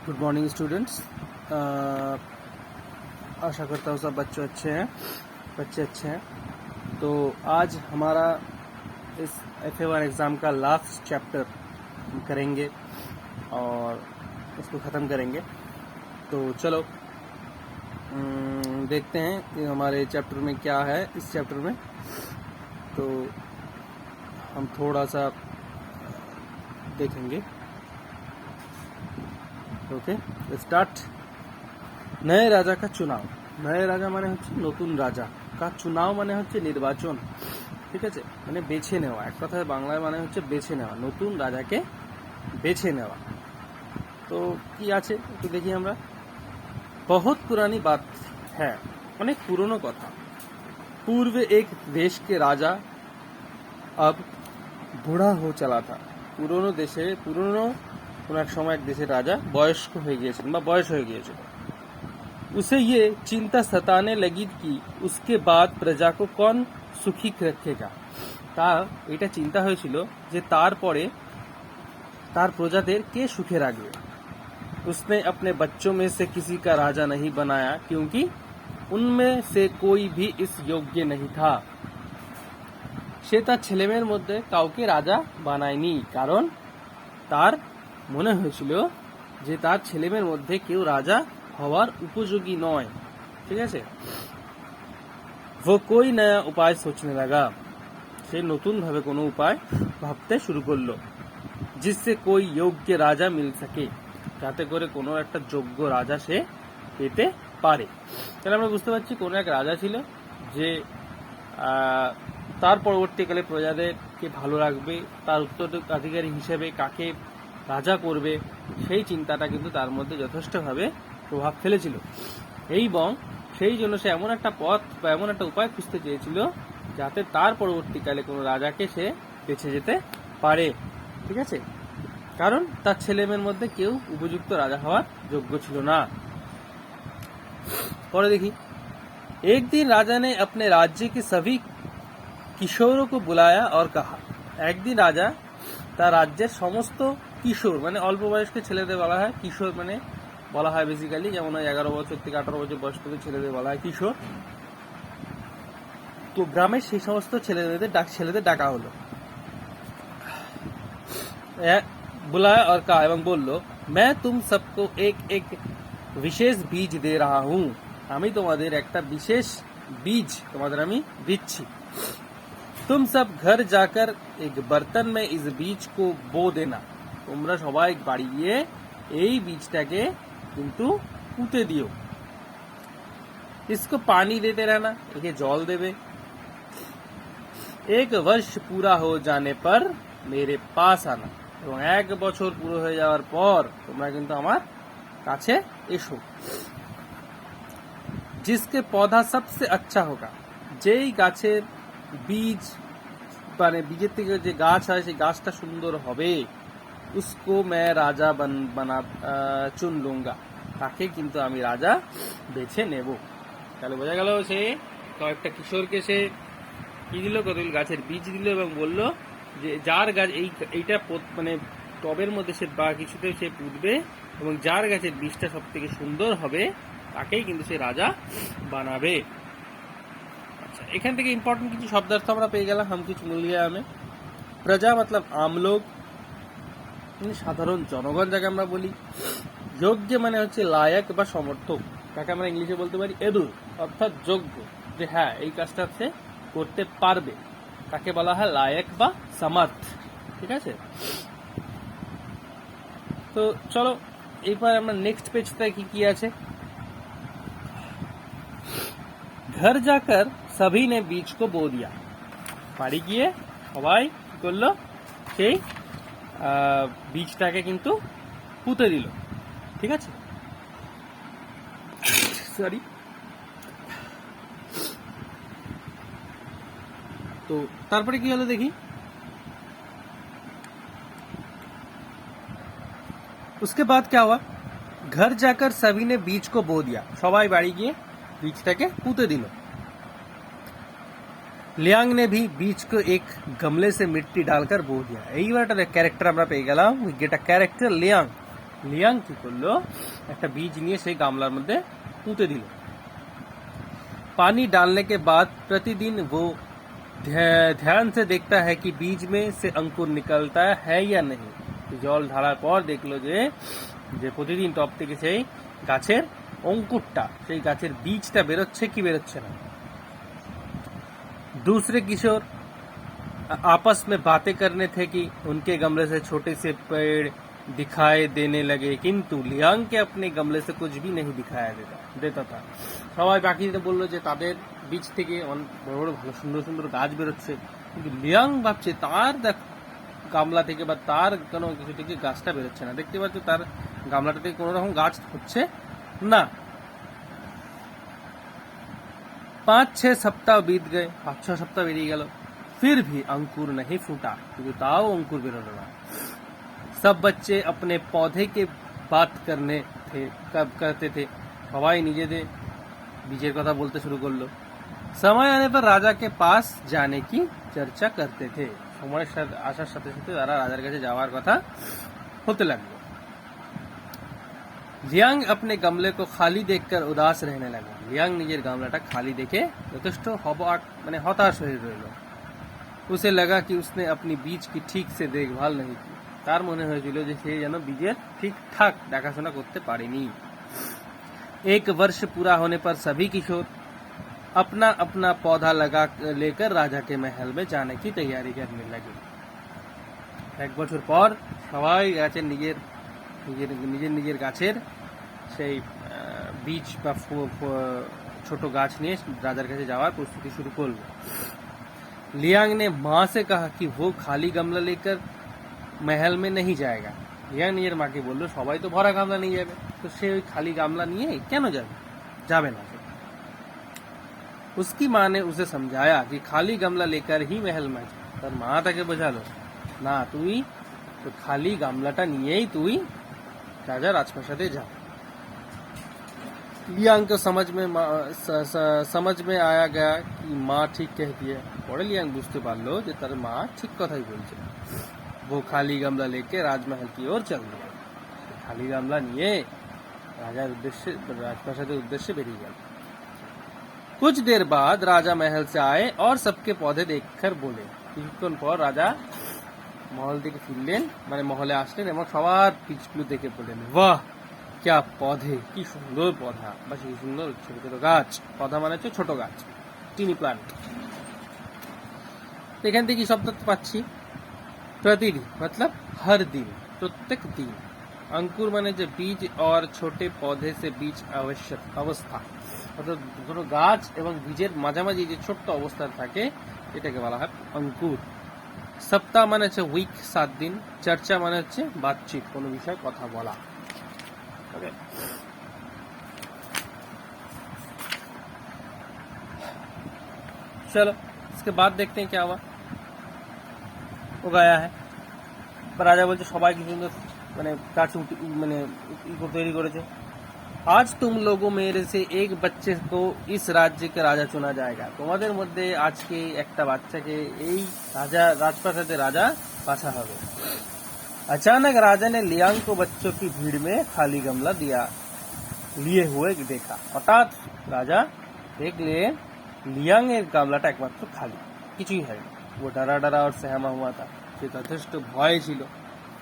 Good morning students. आशा करता हूँ सब बच्चे अच्छे हैं। तो आज हमारा इस FA1 एग्ज़ाम का लास्ट चैप्टर हम करेंगे और उसको ख़त्म करेंगे। तो चलो देखते हैं कि हमारे चैप्टर में क्या है। इस चैप्टर में तो हम थोड़ा सा देखेंगे। Okay start. नए राजा का चुनाव। नए राजा মানে হচ্ছে নতুন রাজা, का চুনাও মানে হচ্ছে নির্বাচন। ঠিক আছে, মানে বেছে নেওয়া। এক কথায় বাংলায় মানে হচ্ছে বেছে নেওয়া, নতুন রাজাকে বেছে নেওয়া। তো কি আছে একটু দেখি আমরা। बहुत पुरानी बात है, অনেক পুরনো কথা। पूर्व एक देश के राजा अब बूढ़ा हो चला था। পুরনো দেশে কোনো এক সময় এক দেশের রাজা বয়স্ক হয়ে গিয়েছিলেন বা বয়স হয়ে গিয়েছিল। उसे ये चिंता सताने लगी कि उसके बाद प्रजा को कौन सुखी रखेगा। তার এটা চিন্তা হয়েছিল যে তারপরে তার প্রজাদের কে সুখে রাখবে। उसने अपने बच्चों में से किसी का राजा नहीं बनाया क्योंकि उनमें से कोई भी इस योग्य नहीं था। সে তার ছেলেমেয়ের মধ্যে কাউকে রাজা বানায়নি, কারণ তার মনে হয়েছিল যে তার ছেলেমেয়ের মধ্যে কেউ রাজা হওয়ার উপযোগী নয়। ঠিক আছে, वो कोई नया उपाय सोचने लगा। সে নতুন ভাবে কোনো উপায় ভাবতে শুরু করলো, जिससे कोई योग्य राजा मिल सके, যাতে করে কোনো একটা যোগ্য রাজা সে পেতে পারে। তাহলে আমরা বুঝতে পারছি কোনো এক রাজা ছিল যে তার পরবর্তীকালে প্রজাদেরকে ভালো রাখবে, তার উত্তরাধিকারী হিসেবে কাকে রাজা করবে সেই চিন্তাটা কিন্তু তার মধ্যে যথেষ্টভাবে প্রভাব ফেলেছিল। এবং সেই জন্য সে এমন একটা পথ বা এমন একটা উপায় খুঁজতে চেয়েছিল যাতে তার পরবর্তীকালে কোনো রাজাকে সে বেছে যেতে পারে। ঠিক আছে, কারণ তার ছেলেমেয়ের মধ্যে কেউ উপযুক্ত রাজা হওয়ার যোগ্য ছিল না। পরে দেখি। एक दिन राजा ने अपने राज्य के सभी किशोरों को बुलाया और कहा। একদিন রাজা তার রাজ্যের সমস্ত কিশোর মানে অল্প বয়স্ক ছেলেদের বলা হয় কিশোর, মানে বলা হয় বেসিক্যালি যেমন 11 বছর থেকে 18 বছর বয়স্ক ছেলেদের বলা হয় কিশোর। তো গ্রামের সেই সমস্ত ছেলেদের ডাকা হলো। बुलाया और कहा এবং বলল, मैं तुम सबको एक एक विशेष बीज दे रहा हूँ। আমি তোমাদের একটা বিশেষ বীজ তোমাদের আমি দিচ্ছি। तुम सब घर जाकर एक बर्तन में इस बीज को बो देना। তোমরা সবাই বাড়ি গিয়ে এই বীজটাকে কিন্তু পুঁতে দিও। इसको पानी देते रहना, একে জল দেবে। एक वर्ष पूरा हो जाने पर मेरे पास आना, এবং 1 বছর পুরো হয়ে যাওয়ার পর তোমরা কিন্তু আমার কাছে এসো। जिसके पौधा सबसे अच्छा होगा, যেই গাছের বীজ মানে বীজের থেকে যে গাছ হয় সেই গাছটা সুন্দর হবে, उसको मैं राजा बना चुन लूंगा, তাকে কিন্তু আমি রাজা বেছে নেব। তাহলে বোঝা গেল সে কয়েকটা কিশোরকে সে কি দিল, কতগুলো গাছের বীজ দিল এবং বলল যে যার গাছ এইটা মানে টবের মধ্যে সে বা কিছুতে সে পুঁতবে এবং যার গাছের বীজটা সব থেকে সুন্দর হবে তাকেই কিন্তু সে রাজা বানাবে। আচ্ছা, এখান থেকে ইম্পর্টেন্ট কিছু শব্দার্থ আমরা পেয়ে গেলাম। हम कुछ मिल गया हमें। প্রজা मतलब आम लोग, সাধারণ জনগণ যাকে আমরা বলি। যোগ্য মানে হচ্ছে লায়ক বা সমর্থক, তাকে আমরা ইংলিশে বলতে পারি এবল, অর্থাৎ যোগ্য, যে হ্যাঁ এই কাজটা সে করতে পারবে, তাকে বলা হয় লায়ক বা সমর্থ। ঠিক আছে, তো চলো এরপর আমরা নেক্সট পেজটায় কি আছে। घर जाकर सभी ने बीज को बो दिया। বাড়ি গিয়ে সবাই কি করলো, সেই বীজটাকে কিন্তু পুঁতে দিল। ঠিক আছে, সরি। তো তারপরে কি হলো দেখি। उसके बाद क्या हुआ, घर जाकर सभी ने बीज को बो दिया। সবাই বাড়ি গিয়ে বীজটাকে পুঁতে দিল। लियांग ने भी बीज को एक गमले से मिट्टी डालकर बो दिया। এইবার একটা ক্যারেক্টার আমরা পেয়ে গেলাম, we get a character Liang. Liang কি করলো, একটা বীজ নিয়ে সেই গামলার মধ্যে পুঁতে দিল। पानी डालने के बाद प्रतिदिन वो ध्यान से देखता है कि बीज में से अंकुर निकलता है या नहीं। জল ঢালার পর দেখলো যে প্রতিদিন টপ থেকে সেই গাছের অঙ্কুরটা, সেই গাছের বীজটা বেরোচ্ছে কি বেরোচ্ছে না। दूसरे किशोर आपस में बातें करने थे कि उनके गमले से छोटे से पेड़ दिखाई देने लगे, किंतु लियांग के अपने गमले से कुछ भी नहीं दिखाया देता था। সবাই বাকিদের বললো যে তাদের বীজ থেকে বড় বড় ভালো সুন্দর সুন্দর গাছ বেরোচ্ছে, কিন্তু লিয়াং ভাবছে তার গামলা থেকে বা তার কোনো কিছু থেকে গাছটা বেরোচ্ছে না। দেখতে পাচ্ছ তার গামলাটা থেকে কোনো রকম গাছ হচ্ছে না। 5-6 सप्ताह बीत गए, 5-6 सप्ताह बेरिए गल, फिर भी अंकुर नहीं फूटा, क्योंकि ताओ अंकुर बेरोलो ना। सब बच्चे अपने पौधे के बात करते थे, সবাই নিজেদের বীজের কথা বলতে শুরু করলো। समय आने पर राजा के पास जाने की चर्चा करते थे, সময়ের সাথে আসার সাথে সাথে তারা রাজার কাছে যাওয়ার কথা হতে লাগলো। লিয়াং अपने गमले को खाली देखकर उदास रहने लगा, লিয়াং নিজের গামলাটা খালি দেখে যথেষ্ট মানে হতাশ হয়ে রইল। उसे लगा कि उसने अपनी बीज की ठीक से देखभाल नहीं की, তার মনে হয়েছিল যে সে যেন বীজের ঠিকঠাক দেখাশোনা করতে পারেনি। एक वर्ष पूरा होने पर सभी किशोर अपना अपना पौधा लेकर राजा के महल में जाने की तैयारी करने लगे। एक বছর পর সবাই গাছের নিজের গাছের সেই বীজ বা ছোট গাছ নিয়ে রাজার কাছে যাওয়ার প্রস্তুতি শুরু করলো। लियांग ने माँ से कहा कि वो खाली गमला लेकर महल में नहीं जाएगा। লিয়াং নিজের মাকে বললো সবাই তো ভরা গামলা নিয়ে যাবে, তো সে ওই খালি গামলা নিয়ে কেন যাবে না। उसकी माँ ने उसे समझाया कि खाली गमला लेकर ही महल में जा। তার মা তাকে বোঝালো না, তুই তো খালি গামলাটা নিয়েই তুই রাজা রাজপ্রাসাদে যা। লিয়াং को समझ में आया गया कि माँ ठीक कहती है। পরে লিয়াং বুঝতে পারলো যে তার মা ঠিক কথাই বলছে। वो खाली गमला लेके राजमहल की ओर चल दिया, खाली गमला নিয়ে राजप्रासाদের उद्देश्य बेरिए गया। कुछ देर बाद राजा महल से आए और सबके पौधे देखकर बोले। কিছুক্ষণ পর রাজা মহল থেকে ফিরলেন, মানে মহলে আসলেন এবং সবার বীজগুলো দেখে বললেন, বাহ क्या पौधे, কি সুন্দর পধা বা কি সুন্দর ছোট ছোট গাছ। পধা মানে হচ্ছে ছোট গাছ, টিনি প্লান্ট। এখান থেকে কি শব্দ পাচ্ছি, प्रतिदिन मतलब हर दिन, प्रत्येक दिन। अंकुर माने जो बीज और छोटे पौधे से बीज आवश्यक अवस्था, অর্থাৎ কোনো গাছ এবং বীজের মাঝামাঝি যে ছোট্ট অবস্থা থাকে এটাকে বলা হয় অঙ্কুর। সপ্তাহ মানে হচ্ছে উইক, 7 দিন। চর্চা মানে হচ্ছে বাতচিত, কোনো বিষয়ে কথা বলা। ओके, चलो इसके बाद देखते हैं क्या हुआ। ও গায়া है, রাজা বলছে সবাই কি সুন্দর মানে গাছ মানে তৈরি করেছে। आज तुम लोगों मेरे से एक बच्चे को इस राज्य का राजा चुना जाएगा, তোমাদের মধ্যে আজকে একটা বাচ্চাকে এই রাজপ্রাসাদের রাজা বাছা হবে। अचानक राजा ने लियांग को बच्चों की भीड़ में खाली गमला लिए हुए देखा। হঠাৎ রাজা দেখলে লিয়াং এর গামলাটা একমাত্র খালি, কিছুই হয়নি। वो डरा डरा और सहमा हुआ था, সে যথেষ্ট ভয় ছিল।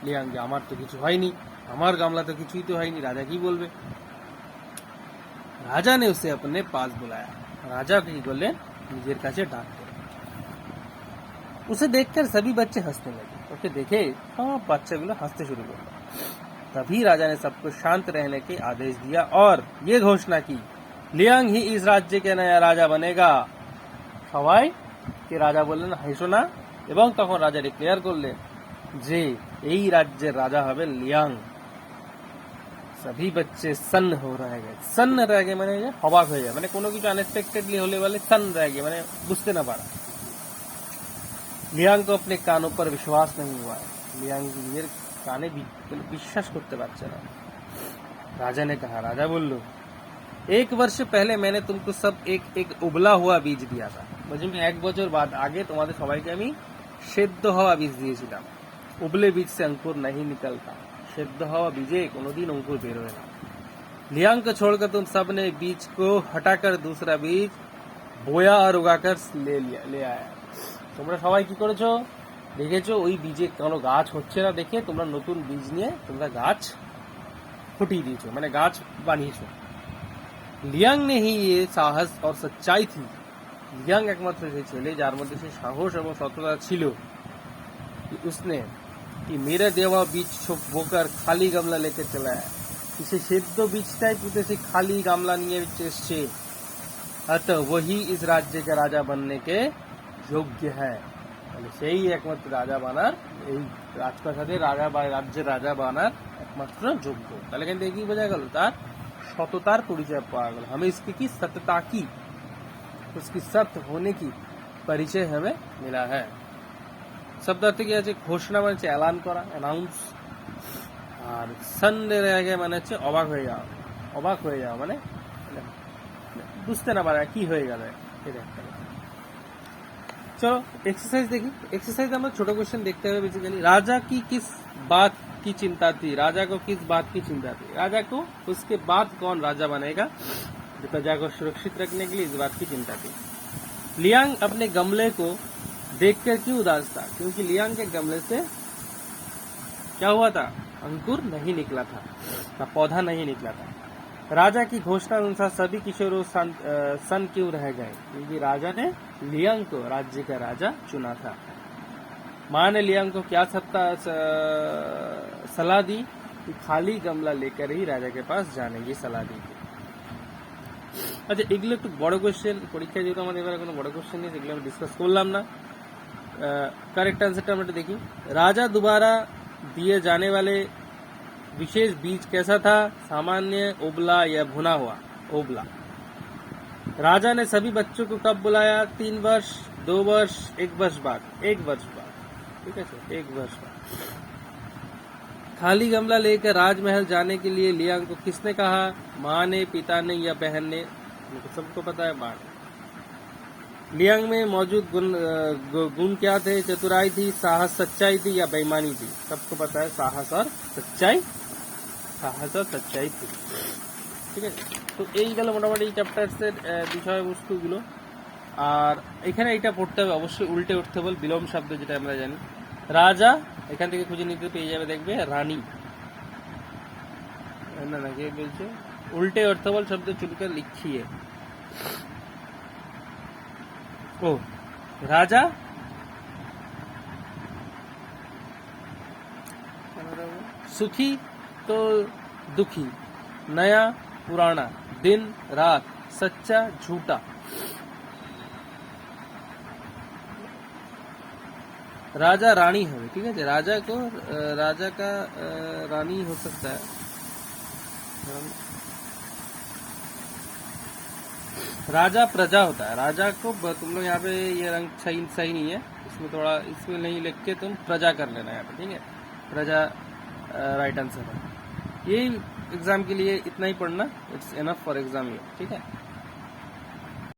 লিয়াং যে আমার তো কিছু হয়নি, আমার গামলা তো কিছুই তো হয়নি, রাজা কি বলবে। রাজা ने उसे अपने पास बुलाया, রাজা কি করলেন নিজের কাছে ডাক দিলেন। उसे देखकर सभी बच्चे हंसने लगे, ওকে দেখে সব বাচ্চাগুলো হাসতে শুরু করলো। तभी राजा ने सबको शांत रहने के आदेश दिया और ये घोषणा की, लियांग ही इस राज्य के नया राजा बनेगा। সবাই কে রাজা বললেন হাসো না, এবং তখন রাজা ডিক্লেয়ার করলেন যে এই রাজ্যের রাজা হবে লিয়াং। सभी बच्चे सन्न हो रह गए, सन्न रह गए মানে অবাক হয়ে যায়, মানে কোনো কিছু আনএক্সপেক্টেডলি হলে বলে सन्न रह गए, মানে বুঝতে না পারা। লিয়াং को अपने कानों पर विश्वास नहीं हुआ, লিয়াং নিজের কানে বিশ্বাস করতে পারছে না। राजा ने कहा, राजा বলল, एक वर्ष पहले मैंने तुमको सब एक एक उबला हुआ बीज दिया था। বলছি 1 বছর বাদ আগে তোমাদের সবাইকে আমি সেদ্ধ হওয়া বীজ দিয়েছিলাম। उबले बीज से अंकुर नहीं निकलता, সেদ্ধ হওয়া বীজে কোনোদিন অঙ্কুর বেরোয় না। लियांग को छोड़कर तुम सब ने बीज को हटाकर दूसरा बीज बोया और उगाकर ले आया। তোমরা সবাই কি করেছো, দেখেছো ওই বীজে কোনো গাছ হচ্ছে না দেখে তোমরা নতুন বীজ নিয়ে তোমরা গাছ ফুটিয়ে দিয়েছো, মানে গাছ বানিয়েছো। লিয়াং ने ही ये साहस और सच्चाई थी। লিয়াং একমাত্র সেই ছেলে যার মধ্যে সেই সাহস এবং সততা ছিল कि उसने कि मेरा देवा बीज बोकर खाली गमला लेके चला है, সে সেদ্ধ বীজটাই পুঁতে সে খালি গামলা নিয়ে এসছে। अतः वही इस राज्य का राजा बनने के যোগ্য है, তাহলে সেই একমাত্র রাজা বানার, এই রাজপ্রাসাদের রাজা বা রাজ্যের রাজা বানার একমাত্র যোগ্য। তাহলে এখান থেকে কি বোঝা গেল, তার সততার পরিচয় পাওয়া গেল। हमें इसकी की सत्यता की, उसकी सत्य होने की परिचय हमें मिला है। শব্দার্থ কি আছে, ঘোষণা মানে হচ্ছে এলান করা, অ্যানাউন্স। আর সন্দেহ মানে হচ্ছে অবাক হয়ে যাওয়া, অবাক হয়ে যাওয়া মানে বুঝতে না পারা কি হয়ে গেল এটা একটা। चलो एक्सरसाइज देखिए। एक्सरसाइज हमें छोटा क्वेश्चन देखते हुए बेसिकली, राजा की किस बात की चिंता थी, राजा को किस बात की चिंता थी, राजा को उसके बाद कौन राजा बनेगा, प्रजा को सुरक्षित रखने के लिए इस बात की चिंता थी। लियांग अपने गमले को देखकर क्यों उदास था, क्योंकि लियांग के गमले से क्या हुआ था, अंकुर नहीं निकला था, पौधा नहीं निकला था। राजा की घोषणा अनुसार सभी किशोरों सन क्यों रह गए, क्योंकि राजा ने लियांग को राज्य का राजा चुना था। माँ ने लियांग को क्या सलाह दी कि खाली गमला लेकर ही राजा के पास जाने की सलाह दी थी। আচ্ছা, এগুলো একটু বড় কোশ্চেন, পরীক্ষায় যেহেতু আমাদের এবারে কোনো বড় কোশ্চেন নেই, সেগুলো আমি ডিসকাস করলাম না। करेक्ट आंसर আমরা देखिए, राजा दोबारा दिए जाने वाले विशेष बीज कैसा था, सामान्य, उबला या भुना हुआ। उबला। राजा ने सभी बच्चों को कब बुलाया, 3 वर्ष, 2 वर्ष, 1 वर्ष बाद, 1 वर्ष बाद, ठीक है सर, 1 वर्ष बाद। खाली गमला लेकर राजमहल जाने के लिए लियांग को किसने कहा, माँ ने, पिता ने या बहन ने, सबको पता है माँ ने। लियांग में मौजूद गुण क्या थे, चतुराई थी, साहस, सच्चाई थी या बेईमानी थी, सबको पता है साहस और सच्चाई, সাহস আর সচ্চাই থি। ঠিক আছে, তো এই গেল মোটামুটি চ্যাপ্টার্সের বিষয়বস্তুগুলো। আর এখানে এটা পড়তে হবে অবশ্যই উল্টে উঠতে বল, বিলোম শব্দ যেটা আমরা জানি। রাজা এখান থেকে খুঁজে নিতে পেয়ে যাবে, দেখবে রানী, না না কে বলছে, উল্টে অর্থ বল শব্দ চুনकर লিখিয়ে। ও রাজা सुखी तो दुखी, नया पुराना, दिन रात, सच्चा झूठा। राजा रानी है, ठीक है, राजा को राजा का रानी हो सकता है। राजा प्रजा होता है, राजा को तुम लोग यहाँ पे ये रंग सही नहीं है, इसमें थोड़ा इसमें नहीं लिख के तुम प्रजा कर लेना यहाँ पे, ठीक है, प्रजा राइट आंसर है। यही एग्जाम के लिए इतना ही पढ़ना, इट्स इनफ फॉर एग्जाम ये, ठीक है।